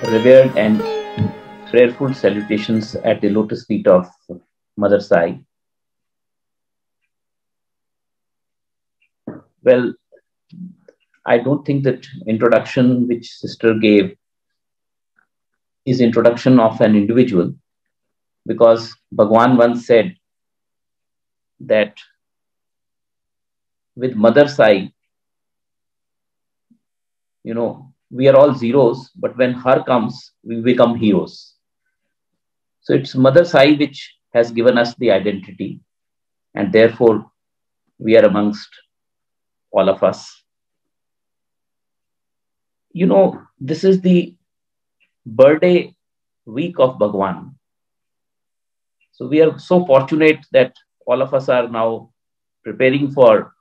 Revered and prayerful salutations at the lotus feet of Mother Sai. Well, I don't think that introduction which sister gave is introduction of an individual, because Bhagwan once said that with Mother Sai, we are all zeros, but when her comes, we become heroes. So it's Mother Sai which has given us the identity, and therefore we are amongst all of us. This is the birthday week of Bhagwan. So we are so fortunate that all of us are now preparing for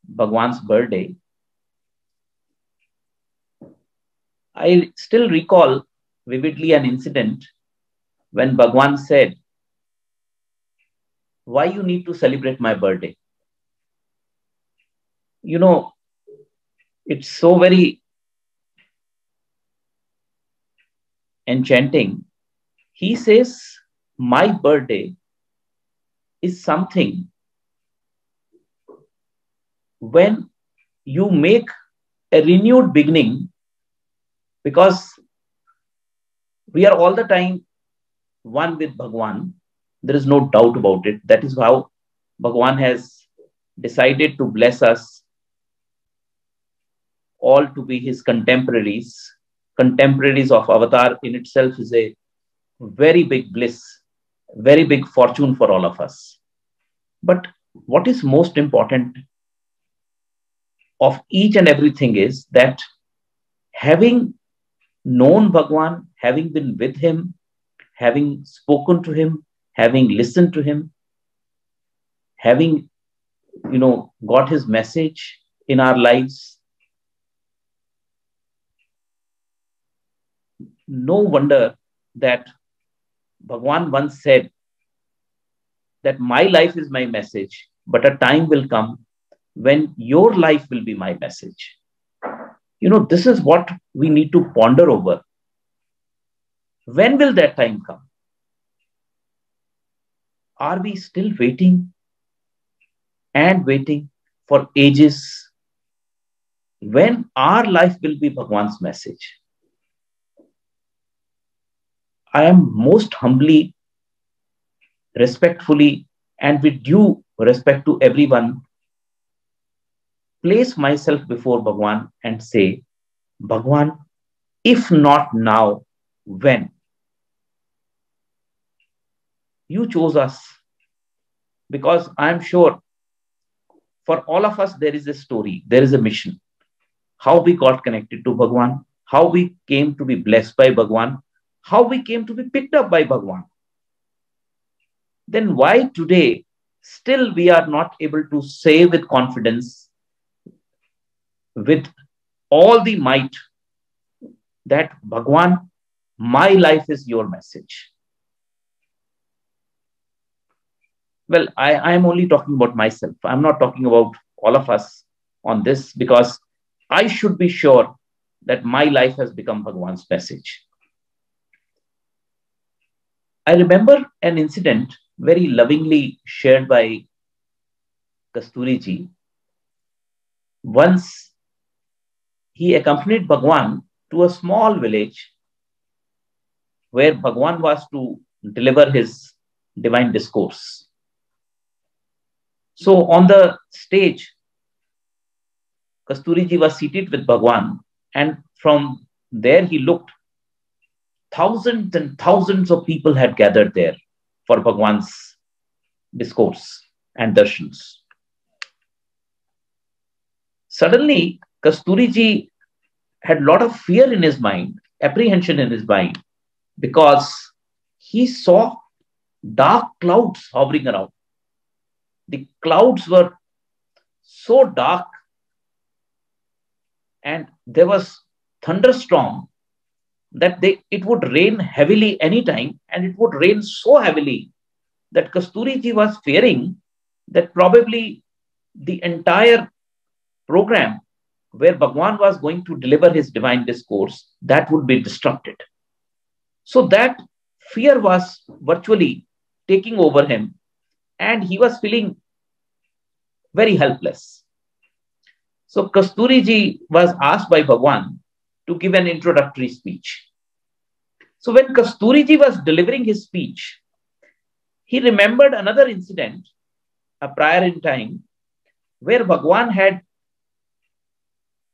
Bhagwan's birthday. I still recall vividly an incident when Bhagwan said, "Why you need to celebrate my birthday?" It's so very enchanting. He says, my birthday is something when you make a renewed beginning, because we are all the time one with Bhagwan. There is no doubt about it. That is how Bhagwan has decided to bless us all to be his contemporaries. Contemporaries of Avatar in itself is a very big bliss, very big fortune for all of us. But what is most important of each and everything is that having known Bhagwan, having been with him, having spoken to him, having listened to him, having, got his message in our lives, no wonder that Bhagwan once said that my life is my message, but a time will come when your life will be my message. This is what we need to ponder over. When will that time come? Are we still waiting and waiting for ages? When our life will be Bhagwan's message? I am most humbly, respectfully, and with due respect to everyone, place myself before Bhagwan and say, Bhagwan, if not now, when? You chose us, because I am sure for all of us there is a story, there is a mission. How we got connected to Bhagwan, how we came to be blessed by Bhagwan, how we came to be picked up by Bhagwan. Then why today still we are not able to say with confidence, with all the might, that Bhagwan, my life is your message? Well, I am only talking about myself. I'm not talking about all of us on this, because I should be sure that my life has become Bhagwan's message. I remember an incident very lovingly shared by Kasturi-ji. Once he accompanied Bhagwan to a small village where Bhagwan was to deliver his divine discourse. So on the stage, Kasturi-ji was seated with Bhagwan, and from there he looked. Thousands and thousands of people had gathered there for Bhagwan's discourse and darshans. Suddenly, Kasturi-ji had a lot of fear in his mind, apprehension in his mind, because he saw dark clouds hovering around. The clouds were so dark, and there was thunderstorm that it would rain heavily anytime, and it would rain so heavily that Kasturi-ji was fearing that probably the entire program where Bhagwan was going to deliver his divine discourse, that would be disrupted. So that fear was virtually taking over him, and he was feeling very helpless. So Kasturiji was asked by Bhagwan to give an introductory speech. So when Kasturiji was delivering his speech, he remembered another incident, a prior in time, where Bhagwan had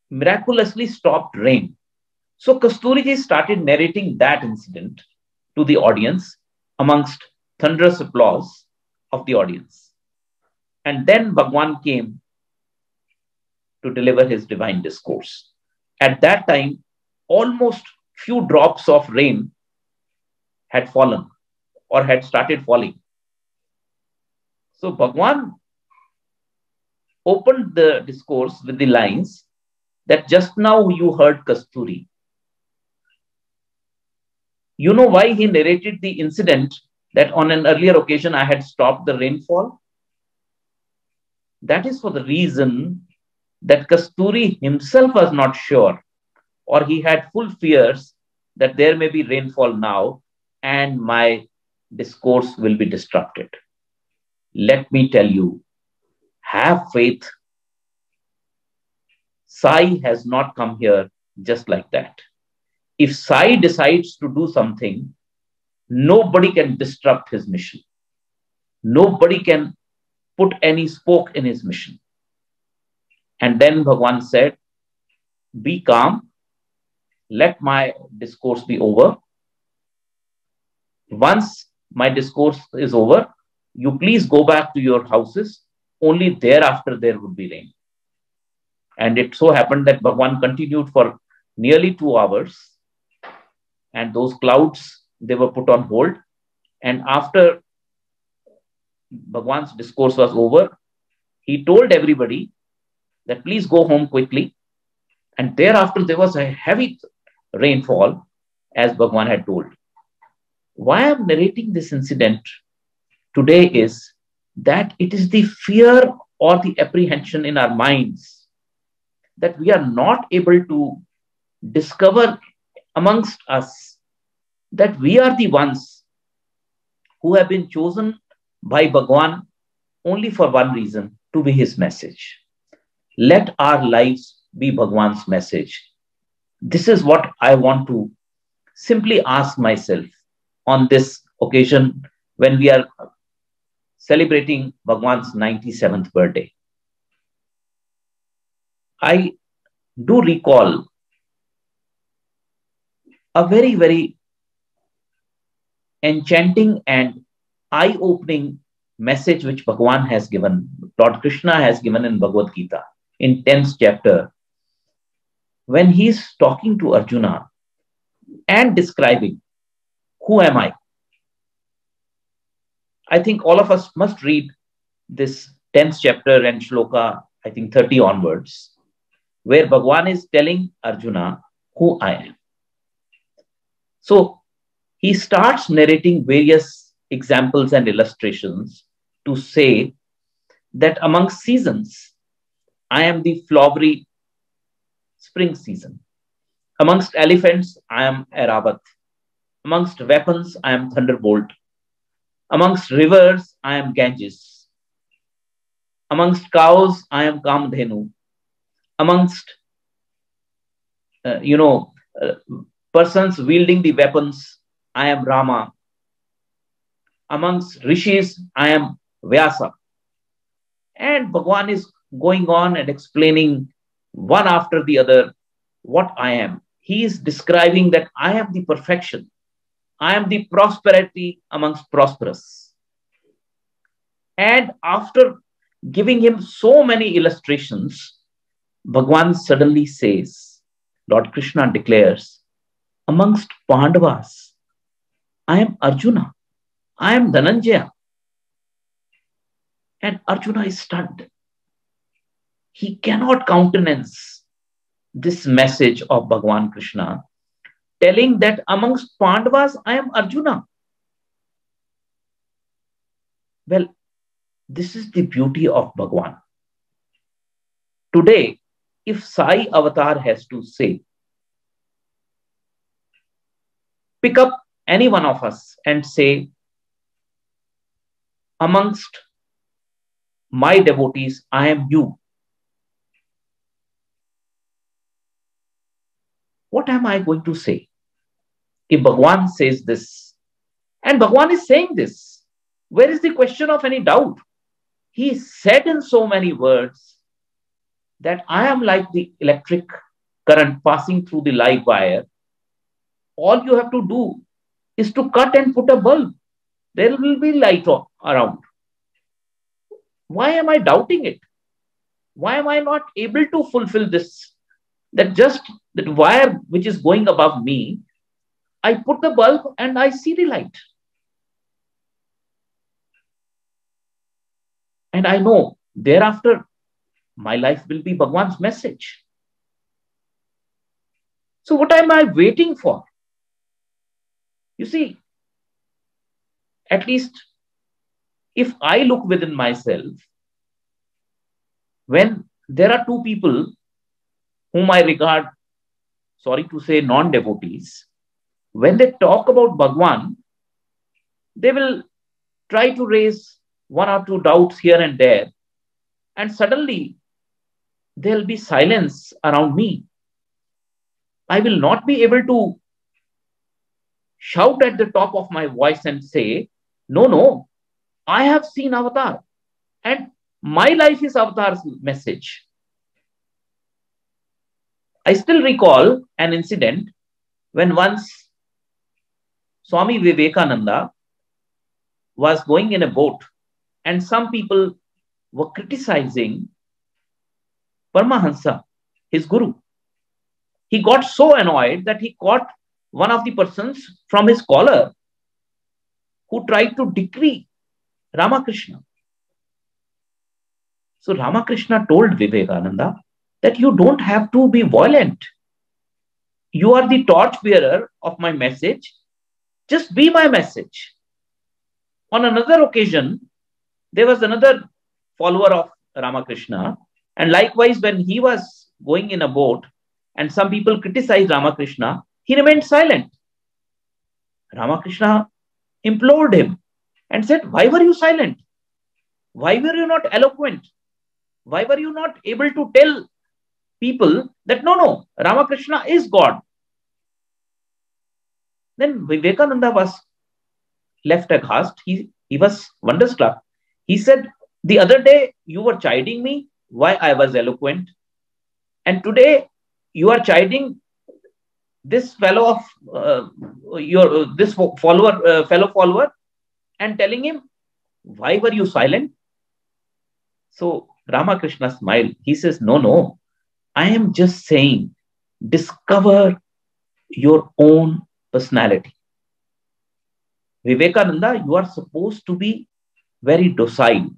miraculously stopped rain. So Kasturiji started narrating that incident to the audience amongst thunderous applause of the audience. And then Bhagwan came to deliver his divine discourse. At that time, almost few drops of rain had fallen or had started falling. So Bhagwan opened the discourse with the lines that just now you heard Kasturi. You know why he narrated the incident that on an earlier occasion I had stopped the rainfall? That is for the reason that Kasturi himself was not sure, or he had full fears that there may be rainfall now and my discourse will be disrupted. Let me tell you, have faith. Sai has not come here just like that. If Sai decides to do something, nobody can disrupt his mission. Nobody can put any spoke in his mission. And then Bhagwan said, be calm, let my discourse be over. Once my discourse is over, you please go back to your houses. Only thereafter there would be rain. And it so happened that Bhagwan continued for nearly 2 hours. And those clouds, they were put on hold. And after Bhagwan's discourse was over, he told everybody that please go home quickly. And thereafter there was a heavy rainfall, as Bhagwan had told. Why I am narrating this incident today is that it is the fear or the apprehension in our minds that we are not able to discover amongst us that we are the ones who have been chosen by Bhagwan only for one reason, to be his message. Let our lives be Bhagwan's message. This is what I want to simply ask myself on this occasion when we are celebrating Bhagwan's 97th birthday. I do recall a very, very enchanting and eye-opening message which Bhagwan has given, Lord Krishna has given in Bhagavad Gita, in 10th chapter, when he is talking to Arjuna and describing, who am I? I think all of us must read this 10th chapter and shloka, I think 30 onwards, where Bhagwan is telling Arjuna who I am. So he starts narrating various examples and illustrations to say that among seasons, I am the flowery spring season. Amongst elephants, I am Airavat. Amongst weapons, I am Thunderbolt. Amongst rivers, I am Ganges. Amongst cows, I am Kamdhenu. Amongst, persons wielding the weapons, I am Rama. Amongst rishis, I am Vyasa. And Bhagwan is going on and explaining one after the other what I am. He is describing that I am the perfection. I am the prosperity amongst prosperous. And after giving him so many illustrations, Bhagwan suddenly says, Lord Krishna declares, amongst Pandavas, I am Arjuna. I am Dhananjaya. And Arjuna is stunned. He cannot countenance this message of Bhagwan Krishna, telling that amongst Pandavas, I am Arjuna. Well, this is the beauty of Bhagwan. Today, if Sai Avatar has to say, pick up any one of us and say, amongst my devotees, I am you. What am I going to say? If Bhagwan says this, and Bhagwan is saying this, where is the question of any doubt? He said in so many words that I am like the electric current passing through the live wire. All you have to do is to cut and put a bulb. There will be light around. Why am I doubting it? Why am I not able to fulfill this? That just that wire which is going above me, I put the bulb and I see the light. And I know thereafter my life will be Bhagwan's message. So what am I waiting for? You see, at least if I look within myself, when there are two people whom I regard, sorry to say, non-devotees, when they talk about Bhagwan, they will try to raise one or two doubts here and there, and suddenly there'll be silence around me. I will not be able to shout at the top of my voice and say, no, I have seen Avatar, and my life is Avatar's message. I still recall an incident when once Swami Vivekananda was going in a boat and some people were criticizing Paramahansa, his guru. He got so annoyed that he caught one of the persons from his collar who tried to decree Ramakrishna. So Ramakrishna told Vivekananda that you don't have to be violent. You are the torchbearer of my message. Just be my message. On another occasion, there was another follower of Ramakrishna, and likewise, when he was going in a boat and some people criticized Ramakrishna, he remained silent. Ramakrishna implored him and said, why were you silent? Why were you not eloquent? Why were you not able to tell people that no, Ramakrishna is God? Then Vivekananda was left aghast. He was wonderstruck. He said, the other day you were chiding me why I was eloquent, and today you are chiding this fellow of this fellow follower and telling him, why were you silent? So Ramakrishna smiled. He says, no, I am just saying, discover your own personality. Vivekananda, you are supposed to be very docile.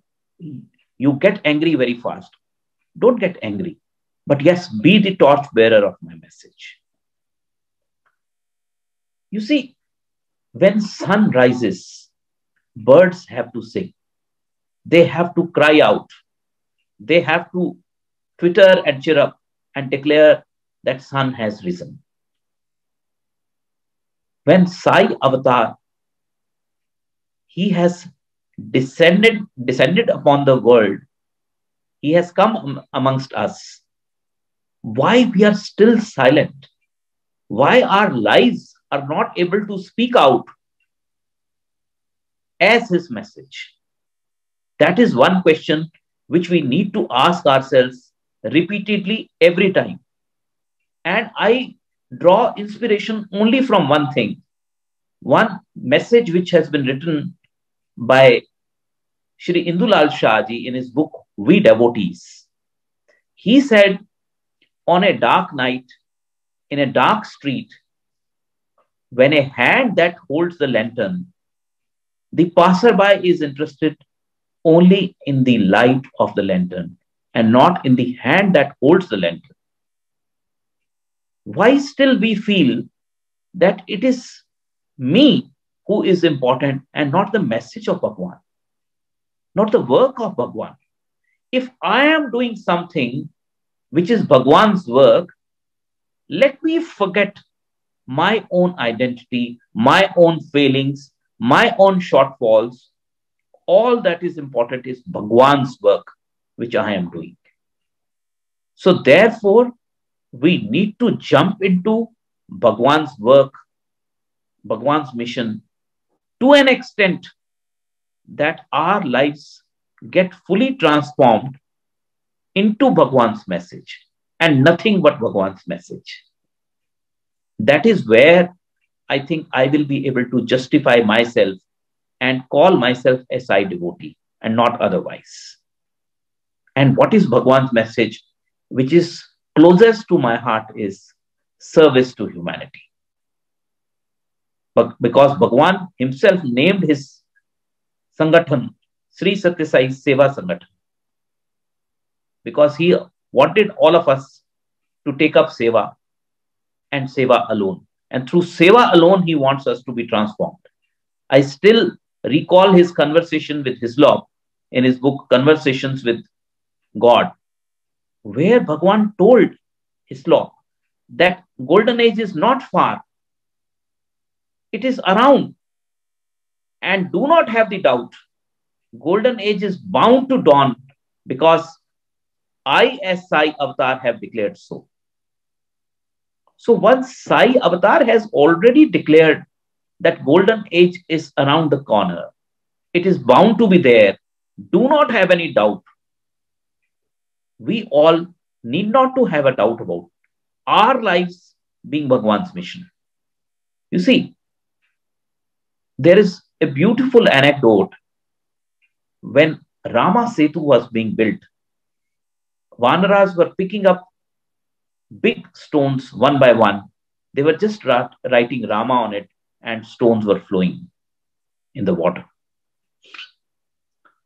You get angry very fast. Don't get angry. But yes, be the torchbearer of my message. You see, when sun rises, birds have to sing. They have to cry out. They have to twitter and chirrup and declare that sun has risen. When Sai Avatar, he has descended upon the world, he has come amongst us. Why we are still silent? Why our lives are not able to speak out as his message? That is one question which we need to ask ourselves repeatedly every time. And I draw inspiration only from one thing, one message which has been written by Shri Indulal Shahji in his book, We Devotees. He said, on a dark night, in a dark street, when a hand that holds the lantern, the passerby is interested only in the light of the lantern and not in the hand that holds the lantern. Why still we feel that it is me who is important and not the message of Bhagwan, not the work of Bhagwan? If I am doing something which is Bhagwan's work, let me forget my own identity, my own failings, my own shortfalls. All that is important is Bhagwan's work, which I am doing. So therefore, we need to jump into Bhagwan's work, Bhagwan's mission to an extent that our lives get fully transformed into Bhagwan's message and nothing but Bhagwan's message. That is where I think I will be able to justify myself and call myself a Sai devotee and not otherwise. And what is Bhagwan's message, which is closest to my heart, is service to humanity. But because Bhagwan himself named his Sangathan Sri Satya Sai Sewa Sangathan, because he wanted all of us to take up Seva and Seva alone. And through Seva alone, he wants us to be transformed. I still recall his conversation with Hislop in his book Conversations with God, where Bhagwan told Hislop that golden age is not far. It is around. And do not have the doubt. Golden age is bound to dawn because I as Sai Avatar have declared so. So once Sai Avatar has already declared that golden age is around the corner, it is bound to be there. Do not have any doubt. We all need not to have a doubt about our lives being Bhagwan's mission. You see, there is a beautiful anecdote. When Rama Setu was being built, Vanaras were picking up big stones one by one. They were just writing Rama on it, and stones were flowing in the water.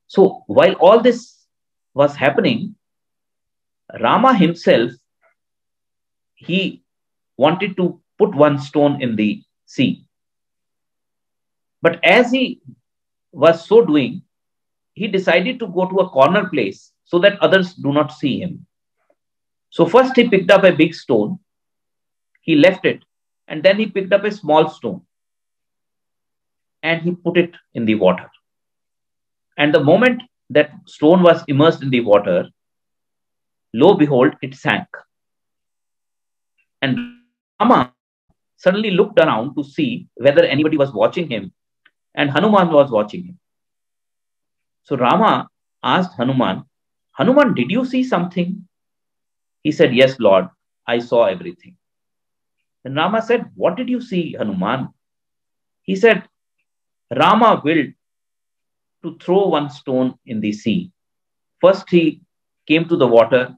So while all this was happening, Rama himself, he wanted to put one stone in the sea. But as he was so doing, he decided to go to a corner place so that others do not see him. So first he picked up a big stone, he left it, and then he picked up a small stone and he put it in the water. And the moment that stone was immersed in the water, lo behold, it sank. And Rama suddenly looked around to see whether anybody was watching him, and Hanuman was watching him. So Rama asked Hanuman, Hanuman, did you see something? He said, yes, Lord, I saw everything. Then Rama said, what did you see, Hanuman? He said, Rama willed to throw one stone in the sea. First he came to the water,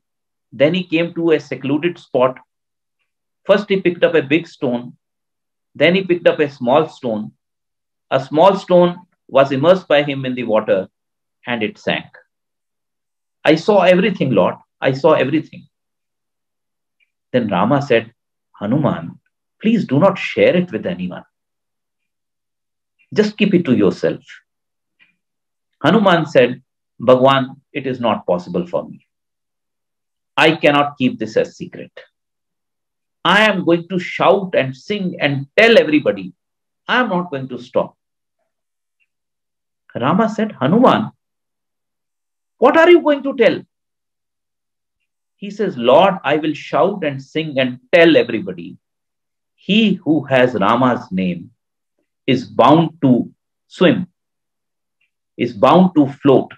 then he came to a secluded spot. First he picked up a big stone, then he picked up a small stone. A small stone was immersed by him in the water and it sank. I saw everything, Lord. I saw everything. Then Rama said, Hanuman, please do not share it with anyone. Just keep it to yourself. Hanuman said, Bhagwan, it is not possible for me. I cannot keep this as secret. I am going to shout and sing and tell everybody. I am not going to stop. Rama said, Hanuman, what are you going to tell? He says, Lord, I will shout and sing and tell everybody. He who has Rama's name is bound to swim, is bound to float.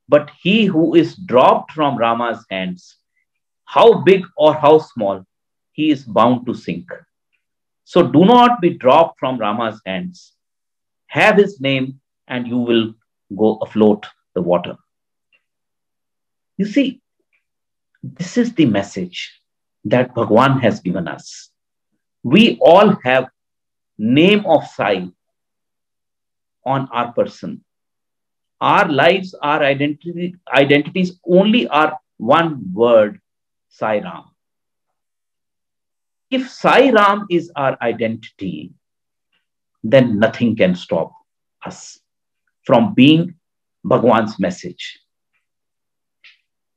But he who is dropped from Rama's hands, how big or how small, he is bound to sink. So do not be dropped from Rama's hands. Have his name and you will go afloat the water. You see, this is the message that Bhagwan has given us. We all have name of Sai on our person. Our lives, our identities only are one word, Sai Ram. If Sai Ram is our identity, then nothing can stop us from being Bhagwan's message.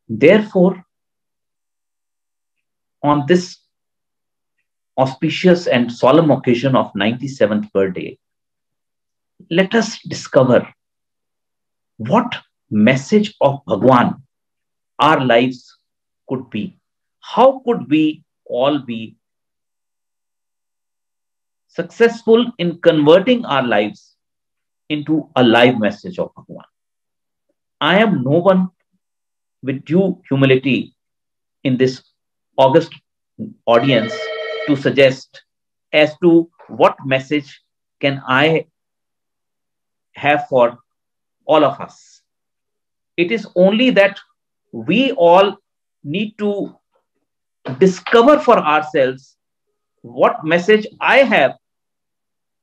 Therefore, on this auspicious and solemn occasion of 97th birthday, let us discover what message of Bhagwan our lives could be. How could we all be successful in converting our lives into a live message of Bhagwan? I am no one, with due humility in this august audience, to suggest as to what message can I have for all of us. It is only that we all need to discover for ourselves what message I have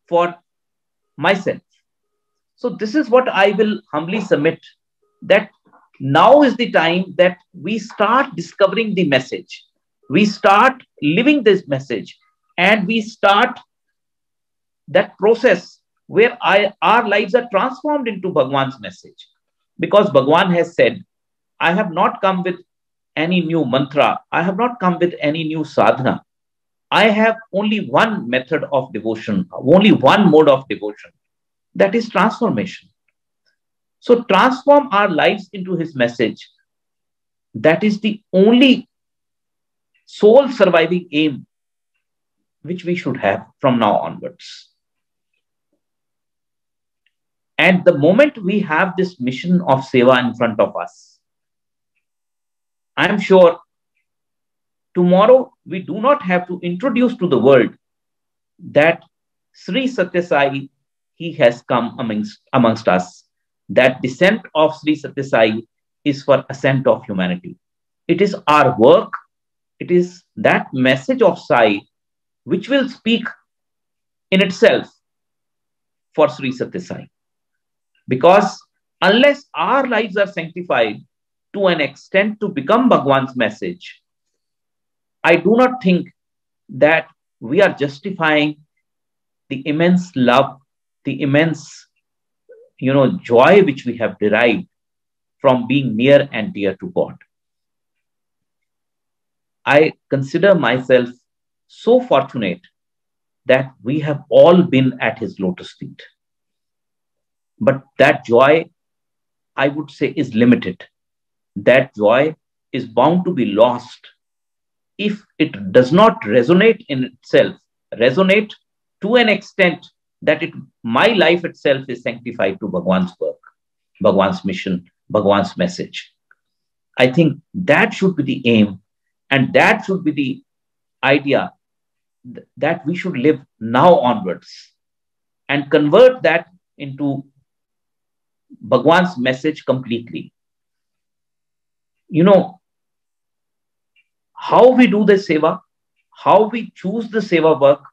for myself. So this is what I will humbly submit, that now is the time that we start discovering the message. We start living this message, and we start that process where our lives are transformed into Bhagwan's message. Because Bhagwan has said, I have not come with any new mantra. I have not come with any new sadhana. I have only one method of devotion, only one mode of devotion. That is transformation. So transform our lives into his message. That is the only sole surviving aim which we should have from now onwards. And the moment we have this mission of Sewa in front of us, I am sure tomorrow we do not have to introduce to the world that Sri Satya Sai, he has come amongst us. That descent of Sri Satya Sai is for ascent of humanity. It is our work. It is that message of Sai which will speak in itself for Sri Satya Sai. Because unless our lives are sanctified to an extent to become Bhagwan's message, I do not think that we are justifying the immense love, the immense, joy which we have derived from being near and dear to God. I consider myself so fortunate that we have all been at his lotus feet. But that joy, I would say, is limited. That joy is bound to be lost if it does not resonate in itself, resonate to an extent that my life itself is sanctified to Bhagwan's work, Bhagwan's mission, Bhagwan's message. I think that should be the aim, and that should be the idea that we should live now onwards and convert that into Bhagwan's message completely. How we do the seva, how we choose the seva work,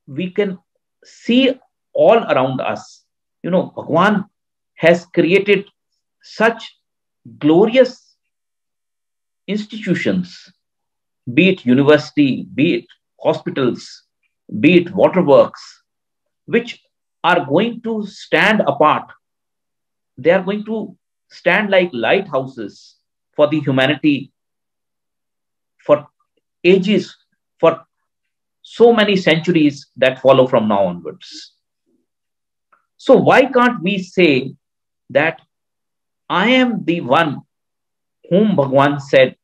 we can see all around us. Bhagwan has created such glorious institutions, be it university, be it hospitals, be it waterworks, which are going to stand apart. They are going to stand like lighthouses for the humanity for ages, for so many centuries that follow from now onwards. So why can't we say that I am the one whom Bhagwan said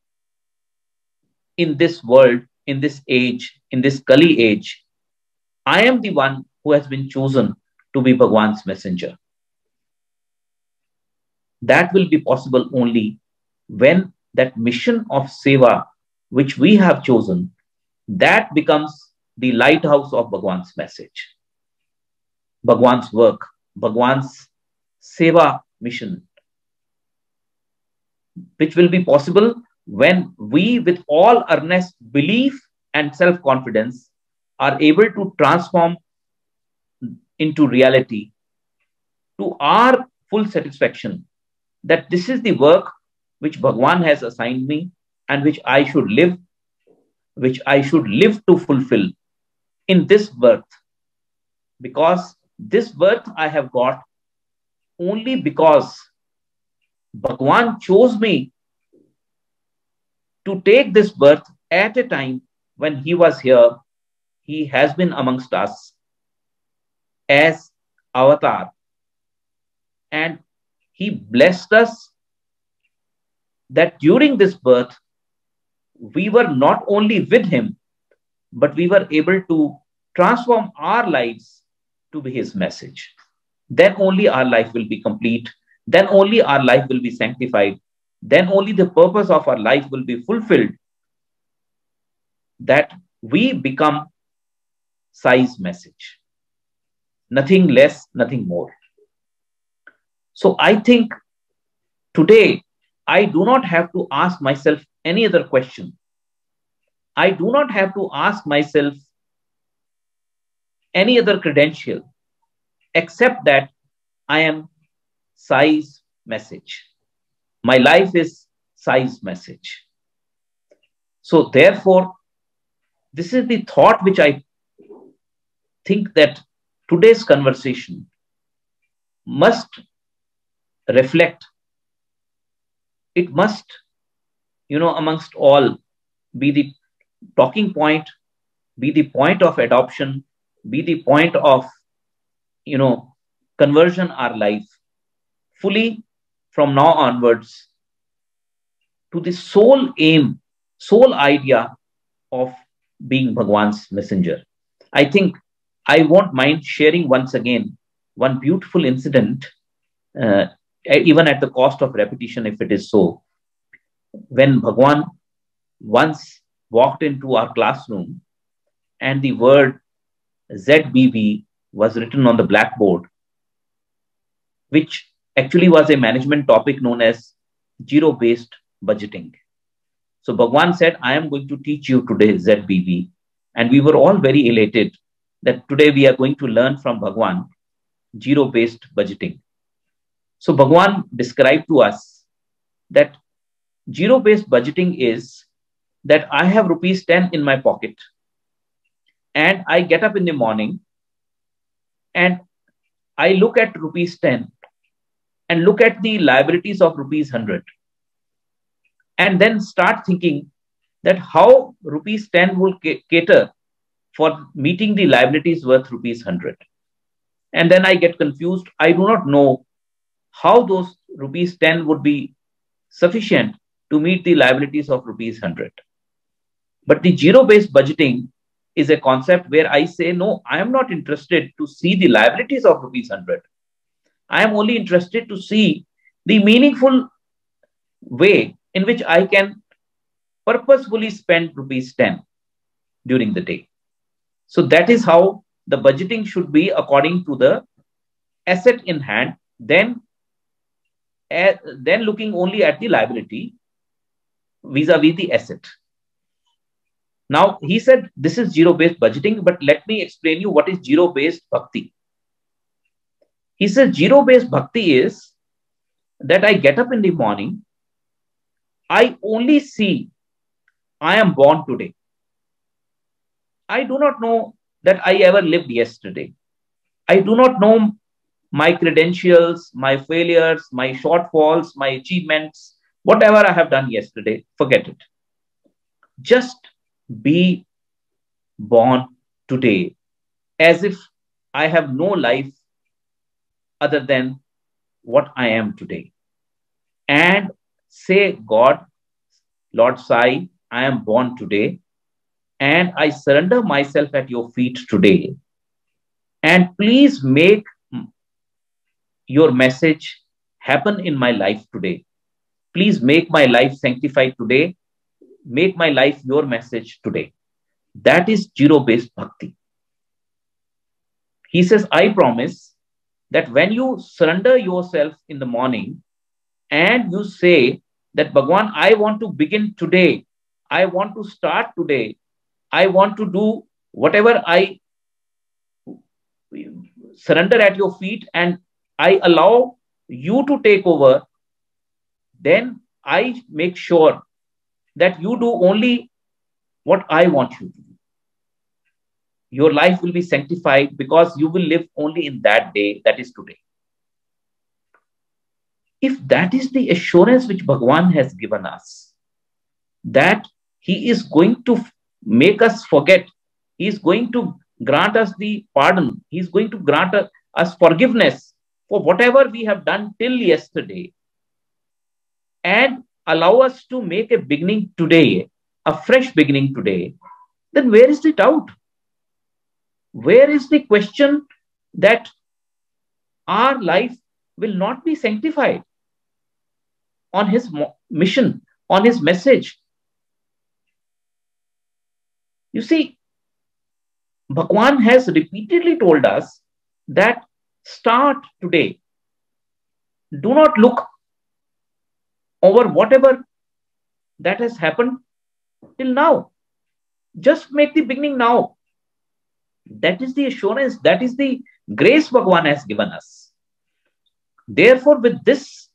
in this world, in this age, in this Kali age, I am the one who has been chosen to be Bhagwan's messenger. That will be possible only when that mission of Seva, which we have chosen, that becomes the lighthouse of Bhagwan's message, Bhagwan's work, Bhagwan's Seva mission, which will be possible when we, with all earnest belief and self-confidence, are able to transform into reality to our full satisfaction that this is the work which Bhagwan has assigned me and which I should live to fulfill in this birth. Because this birth I have got only because Bhagwan chose me to take this birth at a time when he was here. He has been amongst us as avatar, and he blessed us that during this birth we were not only with him, but we were able to transform our lives to be his message. Then only our life will be complete. Then only our life will be sanctified. Then only the purpose of our life will be fulfilled, that we become Sai's message. Nothing less, nothing more. So I think today I do not have to ask myself any other question. I do not have to ask myself any other credential except that I am Sai's message. My life is Sai's message. So therefore, this is the thought which I think that today's conversation must reflect. It must, amongst all, be the talking point, be the point of adoption, be the point of, conversion our life fully from now onwards to the sole aim, sole idea of being Bhagwan's messenger. I think I won't mind sharing once again one beautiful incident, even at the cost of repetition, if it is so. When Bhagwan once walked into our classroom and the word ZBB was written on the blackboard, which actually was a management topic known as zero-based budgeting. So Bhagwan said, I am going to teach you today ZBB. And we were all very elated that today we are going to learn from Bhagwan zero-based budgeting. So Bhagwan described to us that zero-based budgeting is that I have rupees 10 in my pocket and I get up in the morning and I look at rupees 10 and look at the liabilities of rupees 100 and then start thinking that how rupees 10 will cater for meeting the liabilities worth rupees 100. And then I get confused. I do not know how those rupees 10 would be sufficient to meet the liabilities of rupees 100. But the zero-based budgeting is a concept where I say, no, I am not interested to see the liabilities of rupees 100. I am only interested to see the meaningful way in which I can purposefully spend rupees 10 during the day. So that is how the budgeting should be according to the asset in hand, then looking only at the liability vis-a-vis the asset. Now, he said this is zero-based budgeting, but let me explain you what is zero-based bhakti. He said zero-based bhakti is that I get up in the morning, I only see I am born today. I do not know that I ever lived yesterday. I do not know my credentials, my failures, my shortfalls, my achievements, whatever I have done yesterday, forget it. Just be born today as if I have no life other than what I am today. And say, God, Lord Sai, I am born today and I surrender myself at your feet today. And please make your message happen in my life today. Please make my life sanctified today. Make my life your message today. That is zero-based bhakti. He says, I promise that when you surrender yourself in the morning and you say that, Bhagwan, I want to begin today. I want to start today. I want to do whatever I surrender at your feet and I allow you to take over. Then I make sure that you do only what I want you to do. Your life will be sanctified because you will live only in that day, that is today. If that is the assurance which Bhagwan has given us, that he is going to make us forget. He is going to grant us the pardon. He is going to grant us forgiveness for whatever we have done till yesterday, and allow us to make a beginning today, a fresh beginning today. Then where is the doubt? Where is the question that our life will not be sanctified on his mission, on his message? You see, Bhagwan has repeatedly told us that start today. Do not look over whatever that has happened till now. Just make the beginning now. That is the assurance, that is the grace Bhagwan has given us. Therefore, with this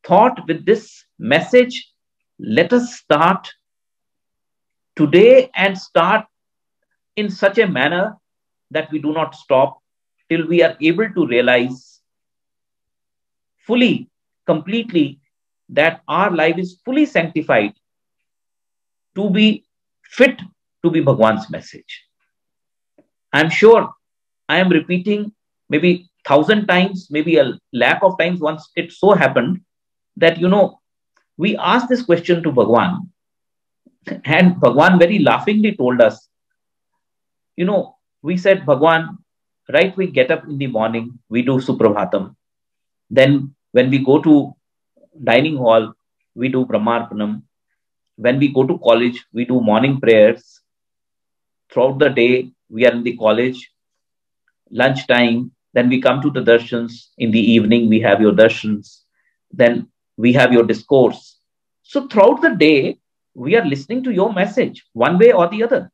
thought, with this message, let us start today and start in such a manner that we do not stop till we are able to realize fully, completely, that our life is fully sanctified to be fit to be Bhagwan's message. I'm sure I am repeating maybe 1,000 times, maybe a lakh of times. Once it so happened that, we asked this question to Bhagwan, and Bhagwan very laughingly told us, we said, Bhagwan, right, we get up in the morning, we do Suprabhatam. Then when we go to dining hall, we do Brahmarpanam. When we go to college, we do morning prayers. Throughout the day, we are in the college, lunchtime, then we come to the darshans. In the evening, we have your darshans. Then we have your discourse. So throughout the day, we are listening to your message, one way or the other.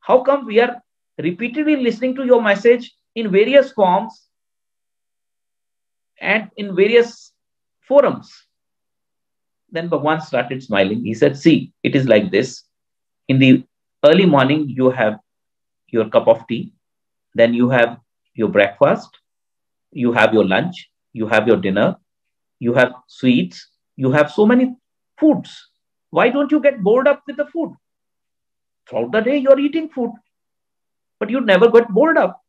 How come we are repeatedly listening to your message in various forms and in various forums? Then Bhagwan started smiling. He said, see, it is like this. In the early morning, you have your cup of tea. Then you have your breakfast. You have your lunch. You have your dinner. You have sweets. You have so many foods. Why don't you get bored up with the food? Throughout the day, you're eating food, but you never get bored up.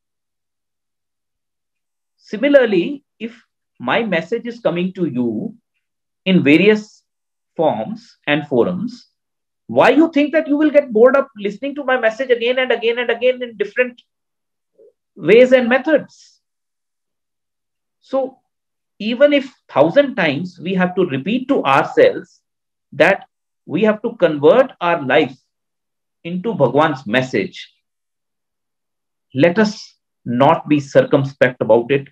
Similarly, if my message is coming to you in various forms and forums, why you think that you will get bored up listening to my message again and again and again in different ways and methods? So even if 1,000 times we have to repeat to ourselves that we have to convert our life into Bhagwan's message, let us not be circumspect about it.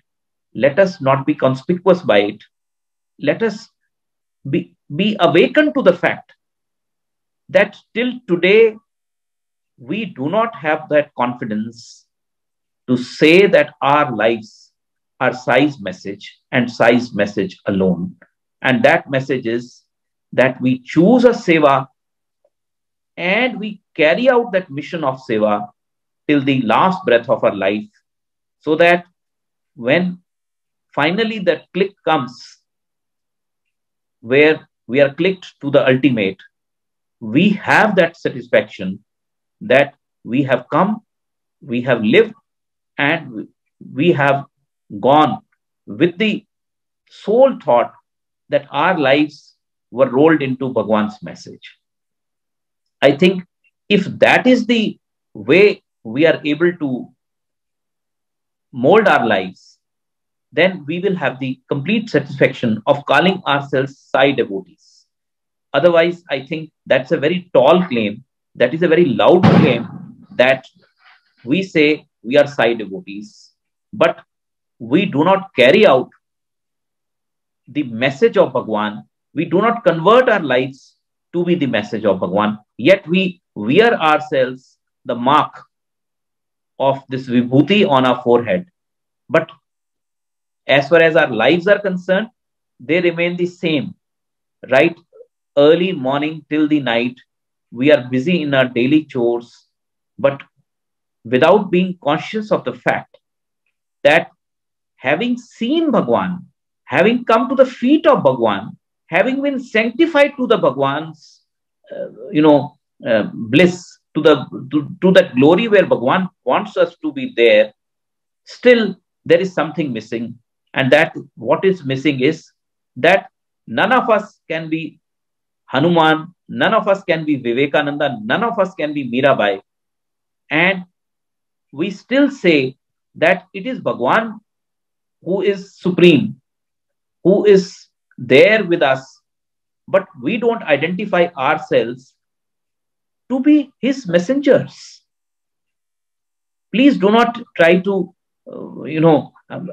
Let us not be conspicuous by it. Let us be awakened to the fact that till today, we do not have that confidence to say that our lives are Sai's message and Sai's message alone. And that message is that we choose a Sewa and we carry out that mission of Sewa till the last breath of our life, so that when finally that click comes where we are clicked to the ultimate, we have that satisfaction that we have come, we have lived, and we have gone with the sole thought that our lives were rolled into Bhagwan's message. I think if that is the way we are able to mold our lives, then we will have the complete satisfaction of calling ourselves Sai devotees. Otherwise, I think that's a very tall claim. That is a very loud claim that we say we are Sai devotees, but we do not carry out the message of Bhagwan. We do not convert our lives to be the message of Bhagwan. Yet we wear ourselves the mark of this vibhuti on our forehead. But as far as our lives are concerned, they remain the same. Right? Early morning till the night, we are busy in our daily chores, but without being conscious of the fact that having seen Bhagwan, having come to the feet of Bhagwan, having been sanctified to the Bhagwan's, bliss, to that glory where Bhagwan wants us to be there, still there is something missing. And that what is missing is that none of us can be Hanuman, none of us can be Vivekananda, none of us can be Mirabai. And we still say that it is Bhagwan who is supreme, who is there with us, but we don't identify ourselves to be his messengers. Please do not try to,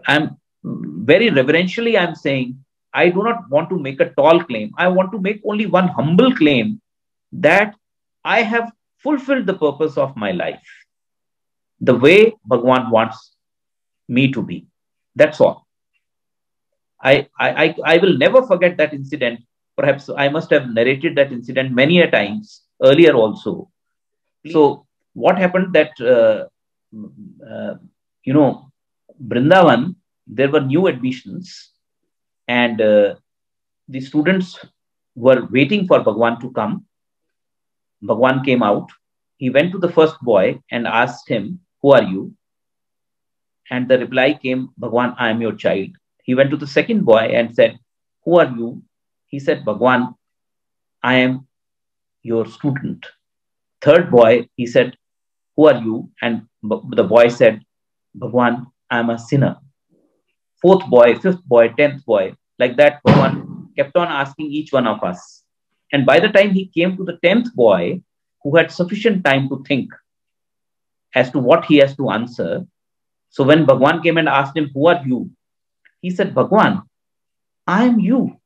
I'm very reverentially, I'm saying, I do not want to make a tall claim. I want to make only one humble claim that I have fulfilled the purpose of my life the way Bhagwan wants me to be. That's all. I will never forget that incident. Perhaps I must have narrated that incident many a times earlier also. So what happened that, Brindavan, there were new admissions, and the students were waiting for Bhagwan to come. Bhagwan came out. He went to the first boy and asked him, "Who are you?" And the reply came, "Bhagwan, I am your child." He went to the second boy and said, "Who are you?" He said, "Bhagwan, I am your student." Third boy, he said, "Who are you?" And the boy said, "Bhagwan, I am a sinner." Fourth boy, fifth boy, 10th boy, like that, Bhagwan kept on asking each one of us. And by the time he came to the 10th boy, who had sufficient time to think as to what he has to answer, so when Bhagwan came and asked him, "Who are you?" he said, "Bhagwan, I am you.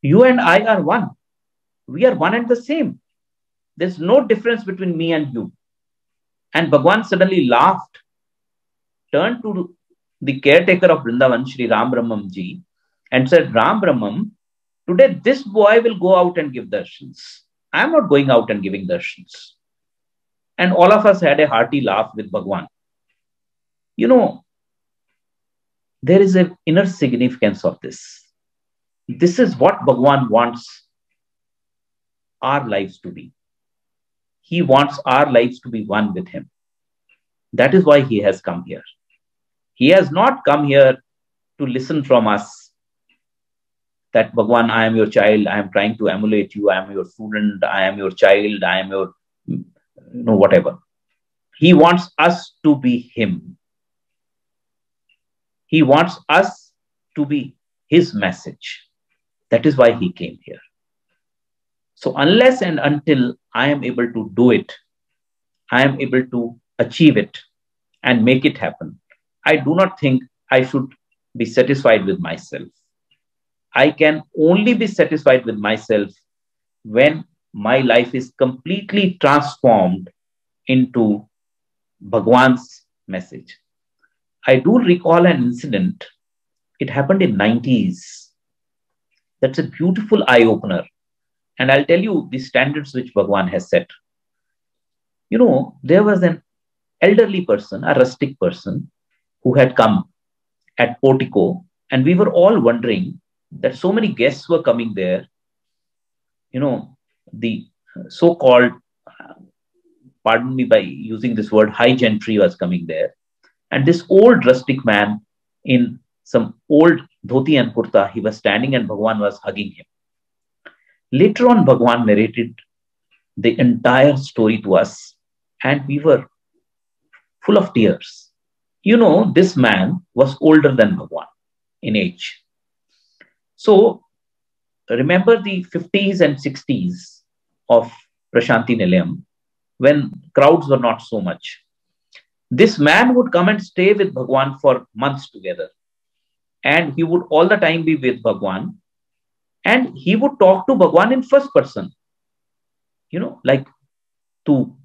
You and I are one. We are one and the same. There's no difference between me and you." And Bhagwan suddenly laughed, turned to the caretaker of Vrindavan, Shri Ram Brahmam ji, and said, "Ram Brahmam, today this boy will go out and give darshans. I'm not going out and giving darshans." And all of us had a hearty laugh with Bhagwan. There is an inner significance of this. This is what Bhagwan wants our lives to be. He wants our lives to be one with him. That is why he has come here. He has not come here to listen from us that, "Bhagwan, I am your child. I am trying to emulate you. I am your student. I am your child. I am your, whatever." He wants us to be him. He wants us to be his message. That is why he came here. So unless and until I am able to do it, I am able to achieve it and make it happen, I do not think I should be satisfied with myself. I can only be satisfied with myself when my life is completely transformed into Bhagwan's message. I do recall an incident. It happened in 90s. That's a beautiful eye-opener. And I'll tell you the standards which Bhagwan has set. There was an elderly person, a rustic person, who had come at Portico, and we were all wondering that so many guests were coming there. The so-called, pardon me by using this word, high gentry was coming there. And this old rustic man in some old dhoti and kurta, he was standing and Bhagwan was hugging him. Later on, Bhagwan narrated the entire story to us, and we were full of tears. This man was older than Bhagwan in age. So, remember the 50s and 60s of Prashanti Nilayam, when crowds were not so much. This man would come and stay with Bhagwan for months together. And he would all the time be with Bhagwan. And he would talk to Bhagwan in first person. Like tu.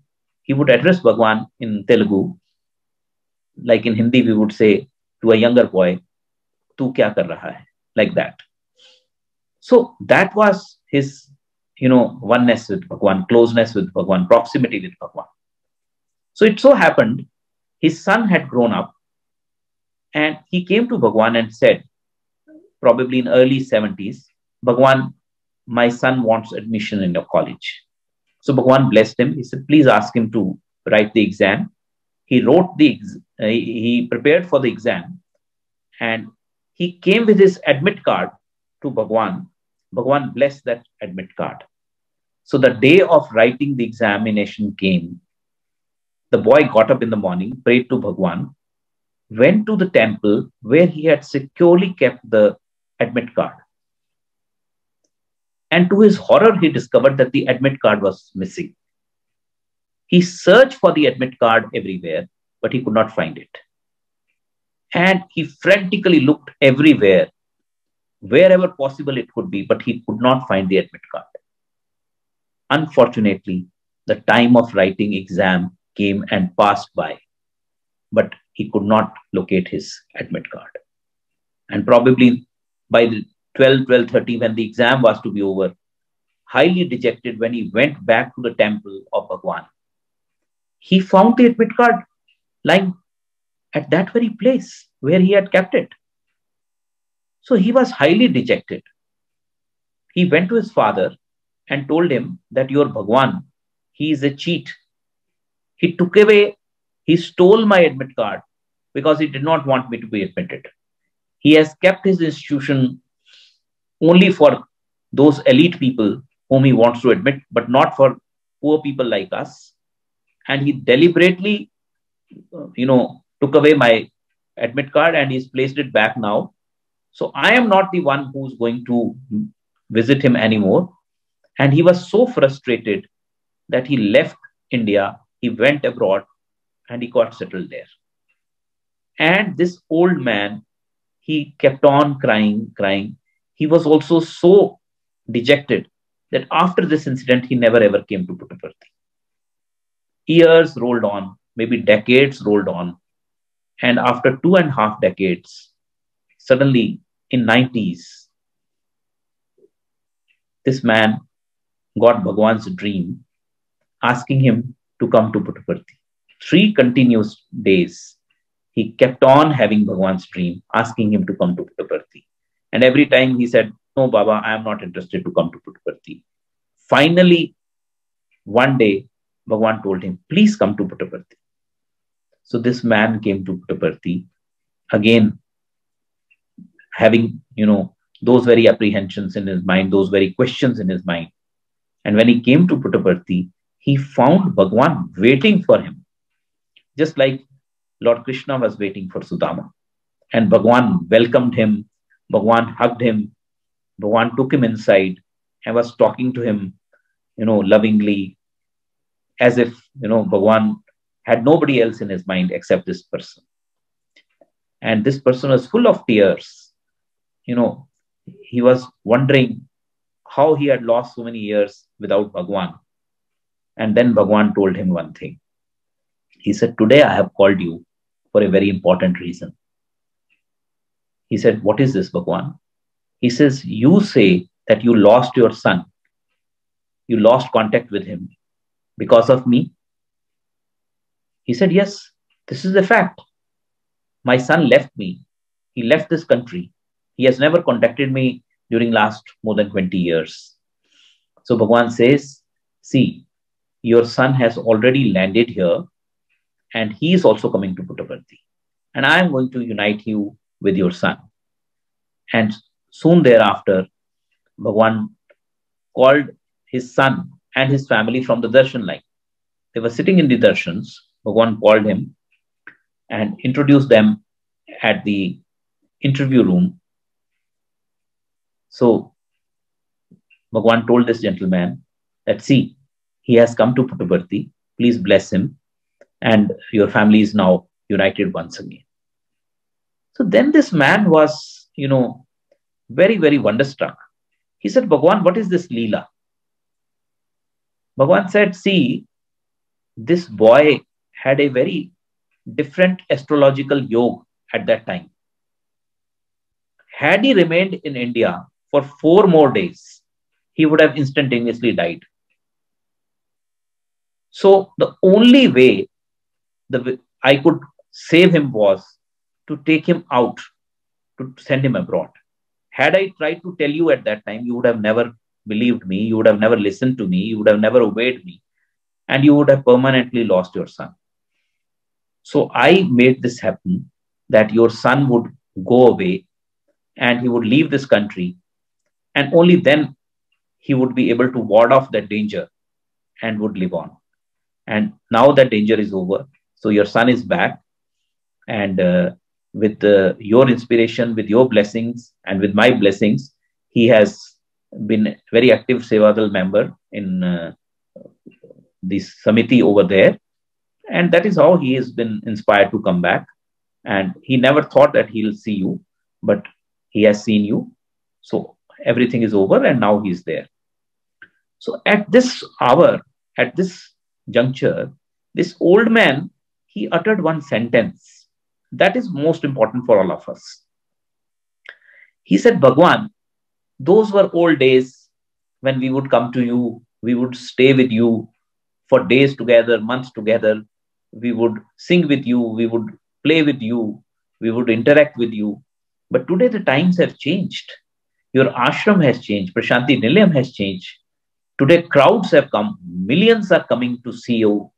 He would address Bhagwan in Telugu. Like in Hindi, we would say to a younger boy, "Tu kya kar raha hai?" Like that. So that was his, oneness with Bhagwan, closeness with Bhagwan, proximity with Bhagwan. So it so happened, his son had grown up, and he came to Bhagwan and said, probably in early 70s, "Bhagwan, my son wants admission in your college. So Bhagwan blessed him. He said, please ask him to write the exam. He wrote he prepared for the exam, and he came with his admit card to Bhagwan. Bhagwan blessed that admit card. So the day of writing the examination came. The boy got up in the morning, prayed to Bhagwan, went to the temple where he had securely kept the admit card. And to his horror, he discovered that the admit card was missing. He searched for the admit card everywhere, but he could not find it. And he frantically looked everywhere, wherever possible it could be, but he could not find the admit card. Unfortunately, the time of writing exam came and passed by, but he could not locate his admit card. And probably by the 12:30, when the exam was to be over, highly dejected, when he went back to the temple of Bhagwan, he found the admit card lying at that very place where he had kept it. So he was highly dejected. He went to his father and told him that your Bhagwan, he is a cheat. He took away, he stole my admit card because he did not want me to be admitted. He has kept his institution only for those elite people whom he wants to admit, but not for poor people like us. And he deliberately, took away my admit card and he's placed it back now. So I am not the one who's going to visit him anymore. And he was so frustrated that he left India, he went abroad and he got settled there. And this old man, he kept on crying. He was also so dejected that after this incident, he never ever came to Puttaparthi. Years rolled on, maybe decades rolled on. And after 2.5 decades, suddenly in 90s, this man got Bhagwan's dream, asking him to come to Puttaparthi. 3 continuous days, he kept on having Bhagwan's dream, asking him to come to Puttaparthi. And every time he said, no, Baba, I am not interested to come to Puttaparthi. Finally, one day, Bhagwan told him, please come to Puttaparthi. So this man came to Puttaparthi, again, having, those very apprehensions in his mind, those very questions in his mind. And when he came to Puttaparthi, he found Bhagwan waiting for him, just like Lord Krishna was waiting for Sudama. And Bhagwan welcomed him, Bhagwan hugged him, Bhagwan took him inside and was talking to him, lovingly, as if, Bhagwan had nobody else in his mind except this person. And this person was full of tears. He was wondering how he had lost so many years without Bhagwan. And then Bhagwan told him one thing. He said, today I have called you for a very important reason. He said, what is this, Bhagwan? He says, you say that you lost your son. You lost contact with him because of me. He said, yes, this is the fact. My son left me. He left this country. He has never contacted me during last more than 20 years. So Bhagwan says, see, your son has already landed here and he is also coming to Puttaparthi. And I am going to unite you with your son. And soon thereafter, Bhagwan called his son and his family from the darshan line. They were sitting in the darshans. Bhagwan called him and introduced them at the interview room. So Bhagwan told this gentleman that, see, he has come to Puttaparthi. Please bless him. And your family is now united once again. So then this man was, very, very wonderstruck. He said, Bhagwan, what is this Leela? Bhagwan said, see, this boy had a very different astrological yoga at that time. Had he remained in India for 4 more days, he would have instantaneously died. So the only way I could save him was to take him out, to send him abroad. Had I tried to tell you at that time, you would have never believed me, you would have never listened to me, you would have never obeyed me, and you would have permanently lost your son. So I made this happen, that your son would go away and he would leave this country, and only then he would be able to ward off that danger and would live on. And now that danger is over. So your son is back, and with your inspiration, with your blessings, and with my blessings, he has been a very active Sevadal member in this Samiti over there. And that is how he has been inspired to come back. And he never thought that he'll see you, but he has seen you. So everything is over, and now he's there. So at this hour, at this juncture, this old man, he uttered one sentence that is most important for all of us. He said, Bhagwan, those were old days when we would come to you, we would stay with you for days together, months together. We would sing with you, we would play with you, we would interact with you. But today the times have changed. Your ashram has changed, Prashanti Nilayam has changed. Today crowds have come, millions are coming to see you.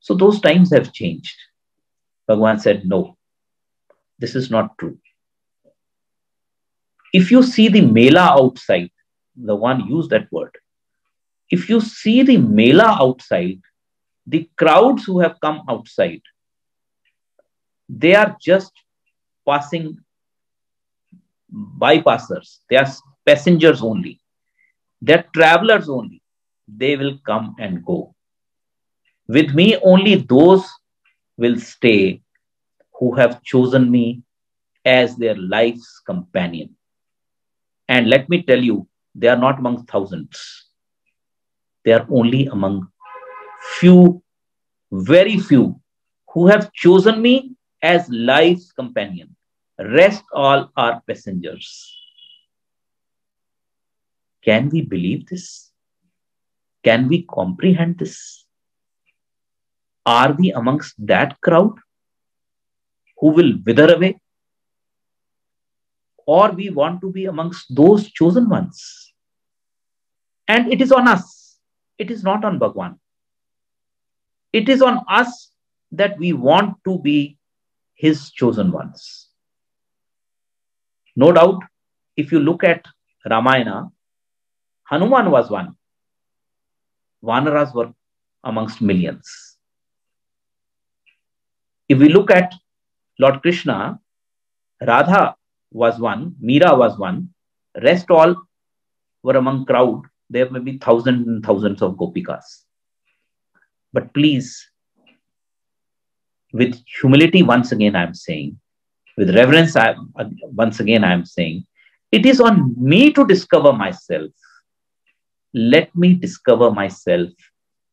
So those times have changed. Bhagwan said, no, this is not true. If you see the mela outside, the one used that word. If you see the mela outside, the crowds who have come outside, they are just passing bypassers. They are passengers only. They are travelers only. They will come and go. With me, only those will stay who have chosen me as their life's companion. And let me tell you, they are not among thousands. They are only among few, very few, who have chosen me as life's companion. Rest all are passengers. Can we believe this? Can we comprehend this? Are we amongst that crowd who will wither away? Or we want to be amongst those chosen ones? And it is on us. It is not on Bhagwan. It is on us that we want to be his chosen ones. No doubt, if you look at Ramayana, Hanuman was one. Vanaras were amongst millions. If we look at Lord Krishna, Radha was one, Meera was one, rest all were among crowd. There may be thousands and thousands of gopikas. But please, with humility, once again I am saying, with reverence, once again I am saying, it is on me to discover myself. Let me discover myself,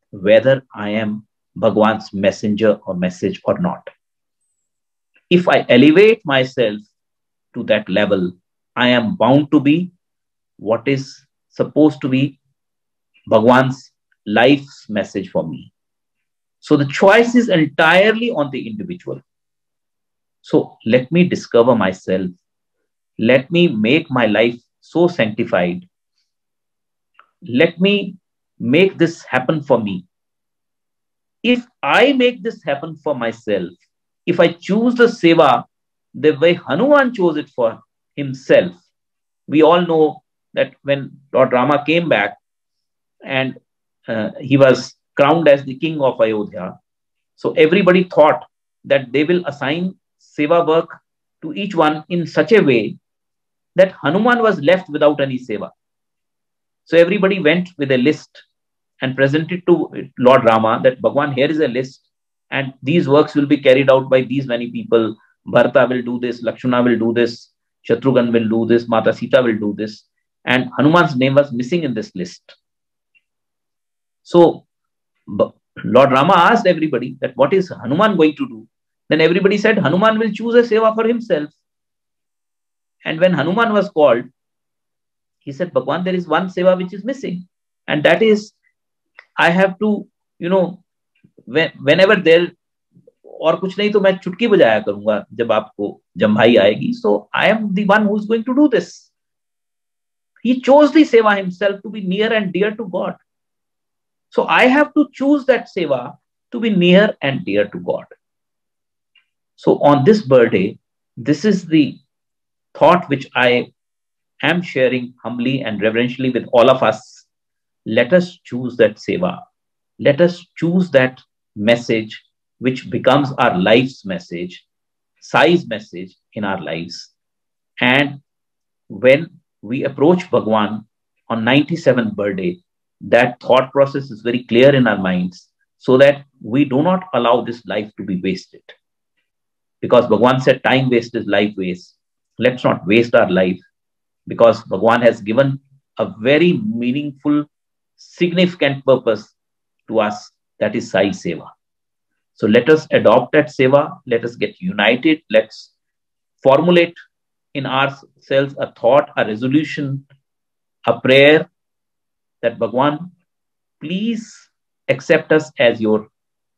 whether I am Bhagwan's messenger or message or not. If I elevate myself to that level, I am bound to be what is supposed to be Bhagwan's life's message for me. So the choice is entirely on the individual. So let me discover myself. Let me make my life so sanctified. Let me make this happen for me. If I make this happen for myself, if I choose the Sewa the way Hanuman chose it for himself, we all know that when Lord Rama came back and he was crowned as the king of Ayodhya, so everybody thought that they will assign Seva work to each one in such a way that Hanuman was left without any Seva. So everybody went with a list and presented to Lord Rama that Bhagwan, here is a list, and these works will be carried out by these many people. Bharata will do this, Lakshmana will do this, Shatrughan will do this, Mata Sita will do this. And Hanuman's name was missing in this list. So Lord Rama asked everybody that what is Hanuman going to do? Then everybody said Hanuman will choose a Seva for himself. And when Hanuman was called, he said, Bhagwan, there is one Seva which is missing. And that is, I have to, whenever there, और कुछ नहीं तो मैं चुटकी बजाया करूंगा जब आपको जम्भाई आएगी. So I am the one who is going to do this. He chose the Seva himself to be near and dear to God. So I have to choose that Seva to be near and dear to God. So on this birthday, this is the thought which I am sharing humbly and reverentially with all of us. Let us choose that Seva. Let us choose that message which becomes our life's message, Sai's message in our lives. And when we approach Bhagwan on 97th birthday, that thought process is very clear in our minds so that we do not allow this life to be wasted. Because Bhagwan said, time waste is life waste. Let's not waste our life because Bhagwan has given a very meaningful, significant purpose to us, that is Sai Seva. So let us adopt that Seva. Let us get united. Let's formulate in ourselves a thought, a resolution, a prayer that Bhagwan, please accept us as your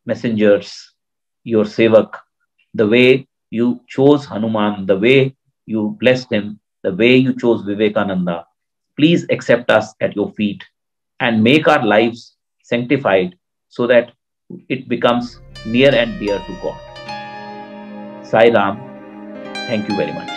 messengers, your Sevak, the way you chose Hanuman, the way you blessed him, the way you chose Vivekananda. Please accept us at your feet and make our lives sanctified so that it becomes near and dear to God. Sai Ram, thank you very much.